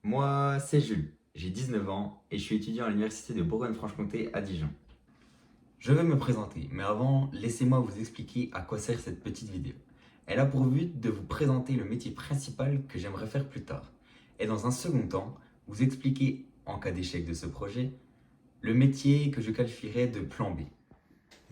Moi, c'est Jules, j'ai 19 ans et je suis étudiant à l'université de Bourgogne-Franche-Comté à Dijon. Je vais me présenter, mais avant, laissez-moi vous expliquer à quoi sert cette petite vidéo. Elle a pour but de vous présenter le métier principal que j'aimerais faire plus tard. Et dans un second temps, vous expliquer, en cas d'échec de ce projet, le métier que je qualifierais de plan B.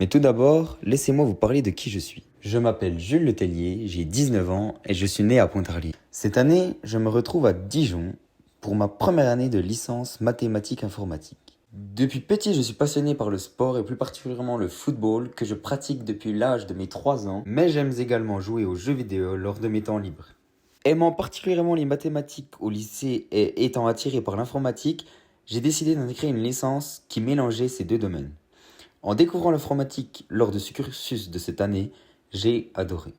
Mais tout d'abord, laissez-moi vous parler de qui je suis. Je m'appelle Jules Letellier, j'ai 19 ans et je suis né à Pontarlier. Cette année, je me retrouve à Dijon pour ma première année de licence mathématiques informatique. Depuis petit, je suis passionné par le sport et plus particulièrement le football que je pratique depuis l'âge de mes 3 ans, mais j'aime également jouer aux jeux vidéo lors de mes temps libres. Aimant particulièrement les mathématiques au lycée et étant attiré par l'informatique, j'ai décidé d'intégrer une licence qui mélangeait ces deux domaines. En découvrant l'informatique lors de ce cursus de cette année, j'ai adoré.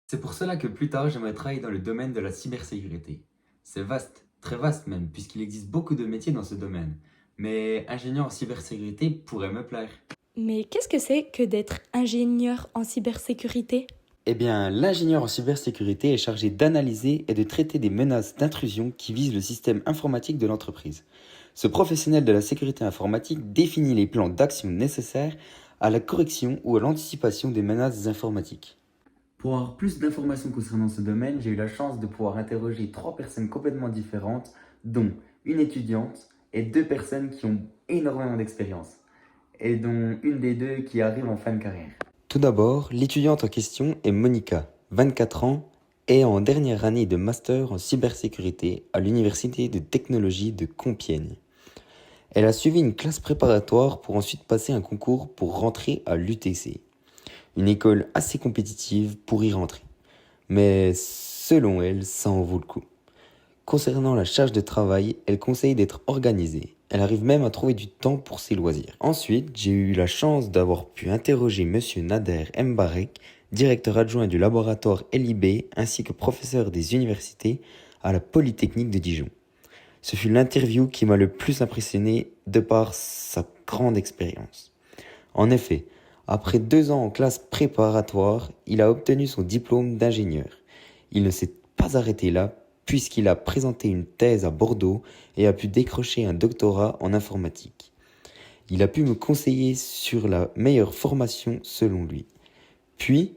C'est pour cela que plus tard, j'aimerais travailler dans le domaine de la cybersécurité. C'est vaste, très vaste même, puisqu'il existe beaucoup de métiers dans ce domaine. Mais ingénieur en cybersécurité pourrait me plaire. Mais qu'est-ce que c'est que d'être ingénieur en cybersécurité? Eh bien, l'ingénieur en cybersécurité est chargé d'analyser et de traiter des menaces d'intrusion qui visent le système informatique de l'entreprise. Ce professionnel de la sécurité informatique définit les plans d'action nécessaires à la correction ou à l'anticipation des menaces informatiques. Pour avoir plus d'informations concernant ce domaine, j'ai eu la chance de pouvoir interroger 3 personnes complètement différentes, dont une étudiante et 2 personnes qui ont énormément d'expérience, et dont une des deux qui arrive en fin de carrière. Tout d'abord, l'étudiante en question est Monica, 24 ans, et en dernière année de master en cybersécurité à l'Université de technologie de Compiègne. Elle a suivi une classe préparatoire pour ensuite passer un concours pour rentrer à l'UTC, une école assez compétitive pour y rentrer. Mais selon elle, ça en vaut le coup. Concernant la charge de travail, elle conseille d'être organisée. Elle arrive même à trouver du temps pour ses loisirs. Ensuite, j'ai eu la chance d'avoir pu interroger Monsieur Nader Mbarek, directeur adjoint du laboratoire LIB ainsi que professeur des universités à la Polytechnique de Dijon. Ce fut l'interview qui m'a le plus impressionné de par sa grande expérience. En effet, après 2 ans en classe préparatoire, il a obtenu son diplôme d'ingénieur. Il ne s'est pas arrêté là, puisqu'il a présenté une thèse à Bordeaux et a pu décrocher un doctorat en informatique. Il a pu me conseiller sur la meilleure formation selon lui. Puis,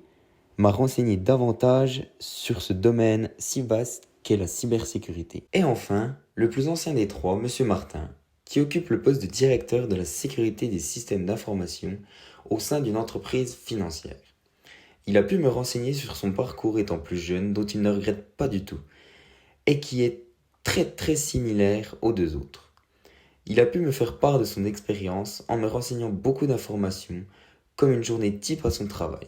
m'a renseigné davantage sur ce domaine si vaste qu'est la cybersécurité. Et enfin, le plus ancien des trois, Monsieur Martin, qui occupe le poste de directeur de la sécurité des systèmes d'information au sein d'une entreprise financière. Il a pu me renseigner sur son parcours étant plus jeune, dont il ne regrette pas du tout, et qui est très similaire aux deux autres. Il a pu me faire part de son expérience en me renseignant beaucoup d'informations, comme une journée type à son travail.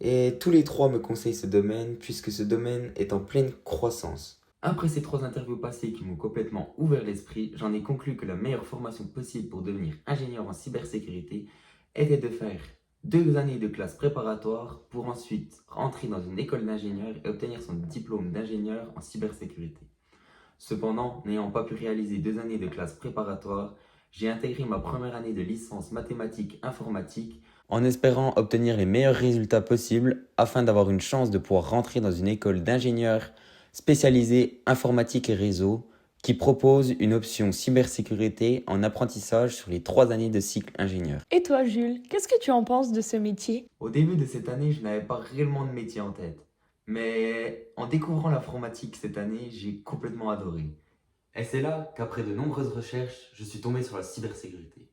Et tous les trois me conseillent ce domaine, puisque ce domaine est en pleine croissance. Après ces 3 interviews passées qui m'ont complètement ouvert l'esprit, j'en ai conclu que la meilleure formation possible pour devenir ingénieur en cybersécurité était de faire 2 années de classe préparatoire pour ensuite rentrer dans une école d'ingénieur et obtenir son diplôme d'ingénieur en cybersécurité. Cependant, n'ayant pas pu réaliser 2 années de classe préparatoire, j'ai intégré ma première année de licence mathématiques informatique en espérant obtenir les meilleurs résultats possibles afin d'avoir une chance de pouvoir rentrer dans une école d'ingénieurs spécialisée informatique et réseau qui propose une option cybersécurité en apprentissage sur les 3 années de cycle ingénieur. Et toi, Jules, qu'est-ce que tu en penses de ce métier? Au début de cette année, je n'avais pas réellement de métier en tête. Mais en découvrant l'informatique cette année, j'ai complètement adoré. Et c'est là qu'après de nombreuses recherches, je suis tombé sur la cybersécurité.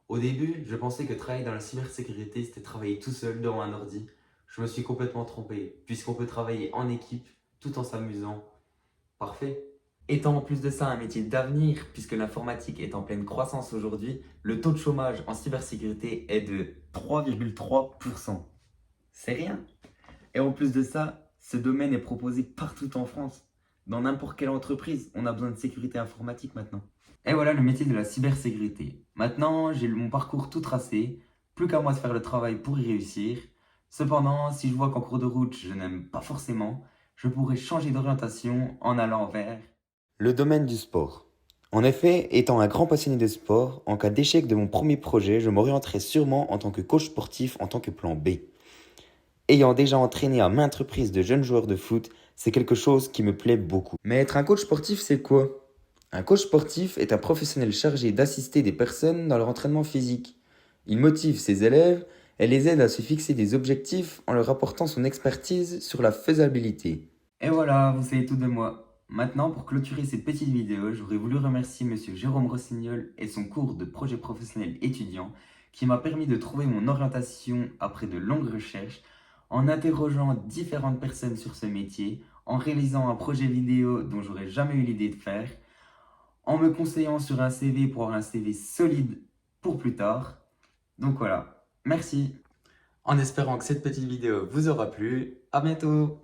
Au début, je pensais que travailler dans la cybersécurité, c'était travailler tout seul devant un ordi. Je me suis complètement trompé, puisqu'on peut travailler en équipe tout en s'amusant. Parfait. Étant en plus de ça un métier d'avenir, puisque l'informatique est en pleine croissance aujourd'hui, le taux de chômage en cybersécurité est de 3,3%. C'est rien. Et en plus de ça, ce domaine est proposé partout en France. Dans n'importe quelle entreprise, on a besoin de sécurité informatique maintenant. Et voilà le métier de la cybersécurité. Maintenant, j'ai mon parcours tout tracé, plus qu'à moi de faire le travail pour y réussir. Cependant, si je vois qu'en cours de route, je n'aime pas forcément, je pourrais changer d'orientation en allant vers le domaine du sport. En effet, étant un grand passionné de sport, en cas d'échec de mon premier projet, je m'orienterai sûrement en tant que coach sportif en tant que plan B. Ayant déjà entraîné à maintes reprises de jeunes joueurs de foot, c'est quelque chose qui me plaît beaucoup. Mais être un coach sportif, c'est quoi? Un coach sportif est un professionnel chargé d'assister des personnes dans leur entraînement physique. Il motive ses élèves et les aide à se fixer des objectifs en leur apportant son expertise sur la faisabilité. Et voilà, vous savez tout de moi. Maintenant, pour clôturer cette petite vidéo, j'aurais voulu remercier Monsieur Jérôme Rossignol et son cours de projet professionnel étudiant qui m'a permis de trouver mon orientation après de longues recherches, en interrogeant différentes personnes sur ce métier, en réalisant un projet vidéo dont j'aurais jamais eu l'idée de faire, en me conseillant sur un CV pour avoir un CV solide pour plus tard. Donc voilà, merci. En espérant que cette petite vidéo vous aura plu, à bientôt!